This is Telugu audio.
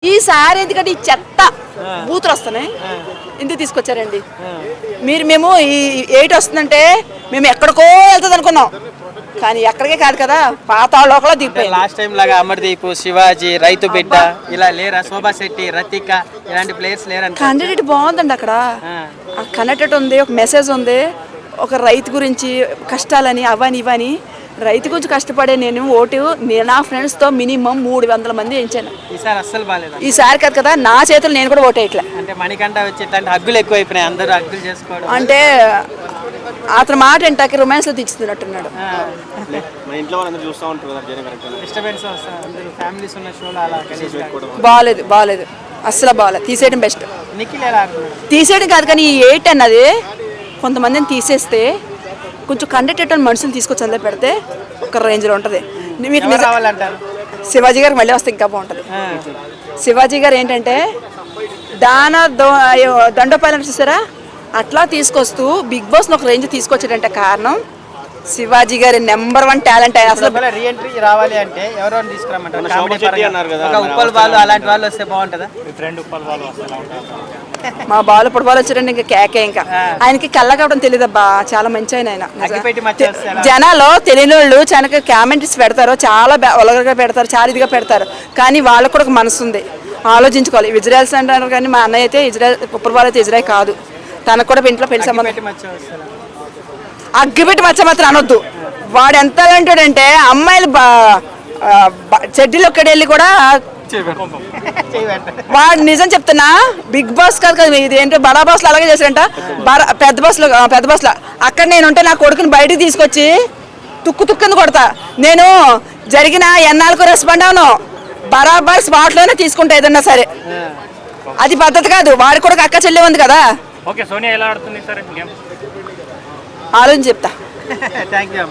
ఈసారి ఎందుకంటే ఈ చెత్త బూతులు వస్తున్నాయి ఎందుకు తీసుకొచ్చారండి మేము ఈ 8 వస్తుందంటే మేము ఎక్కడికో వెళ్తుంది అనుకున్నాం కానీ ఎక్కడికే కాదు కదా పాతాళలోకలో దిగిపోయింది. లాస్ట్ టైం లాగా అమర్దీప్, శివాజీ, రైతు బిడ్డ ఇలా లేరా? శోభా శెట్టి, రతిక ఇలాంటి ప్లేయర్స్ లేరా? కంటెంట్ బాగుందండి అక్కడ. కనెక్టెడ్ ఉంది, ఒక మెసేజ్ ఉంది, ఒక రైతు గురించి కష్టాలని అవని ఇవని. రైతు గురించి కష్టపడే నేను నా ఫ్రెండ్స్తో మినిమం 300 మంది ఎంచాను. ఈసారి అస్సలు బాగాలేదు. ఈసారి కాదు కదా నా చేతులు నేను కూడా ఓటేయట్లే. అంటే మణికంఠ వచ్చి ఇట్లాంటి హగ్గులు ఎక్కువైపోయినాయి, అందరూ హగ్గులు చేసుకోవడం. అంటే అతని మాట ఏంటాకి రొమాన్స్లో తీర్చుతున్నట్టున్నాడు. బాగాలేదు అస్సలు బాగాలేదు. తీసేయడం బెస్ట్. తీసేయడం కాదు కానీ ఈ 8 అన్నది కొంతమందిని తీసేస్తే కొంచెం కండక్టెడ్ మనుషులు తీసుకొచ్చి అందులో పెడితే ఒక రేంజ్లో ఉంటుంది. మీకు శివాజీ గారికి మళ్ళీ వస్తే ఇంకా బాగుంటుంది. శివాజీ గారు ఏంటంటే దండోపాలన చూసారా అట్లా తీసుకొస్తూ బిగ్ బాస్ని ఒక రేంజ్ తీసుకొచ్చాడంటే కారణం శివాజీ గారి నెంబర్ 1 టాలెంట్. అసలు రీఎంట్రీ రావాలి అంటే ఎవరో తీసుకురామంటారు. ఉప్పల్ బాలు అలాంటి వాళ్ళు వస్తే బాగుంటుందా? మా బాలు ఇప్పుడు బాలు వచ్చారండి ఇంకా కేకే. ఇంకా ఆయనకి కళ్ళ కావడం తెలియదబ్బా, చాలా మంచి ఆయన. జనాలు తెలియని వాళ్ళు చాలా కామెంట్స్ పెడతారు, చాలా ఒలగగా పెడతారు, చాలా ఇదిగా పెడతారు. కానీ వాళ్ళకు కూడా ఒక మనసు ఉంది, ఆలోచించుకోవాలి. ఇజ్రాయల్స్ అంటారు కానీ మా అన్నయ్య అయితే ఇజ్రాయల్, ఉప్పల్ బాలు అయితే ఇజ్రాయల్ కాదు. తనకు కూడా ఇంట్లో పెళ్లి సంబంధం. అగ్గిపెట్టి మచ్చ మాత్రం అనొద్దు. వాడు ఎంత అంటాడంటే అమ్మాయిలు చెడ్డీలు ఒక్కడి వెళ్ళి కూడా వాడు నిజం చెప్తున్నా. బిగ్ బాస్ కాదు కదా ఇది, ఏంటో బడా బాస్లో అలాగే చేశారంట. పెద్ద బస్లో అక్కడ నేను ఉంటే నా కొడుకుని బయటకు తీసుకొచ్చి తుక్కు కొడతా. నేను జరిగిన ఎన్నాళ్ళకు రెస్పాండ్ అవును, బరాబర్ స్పాట్లోనే తీసుకుంటా ఏదన్నా సరే. అది పద్ధతి కాదు. వాడి కొడుకు అక్క చెల్లి ఉంది కదా. ఆలోచన చెప్తా. Thank you.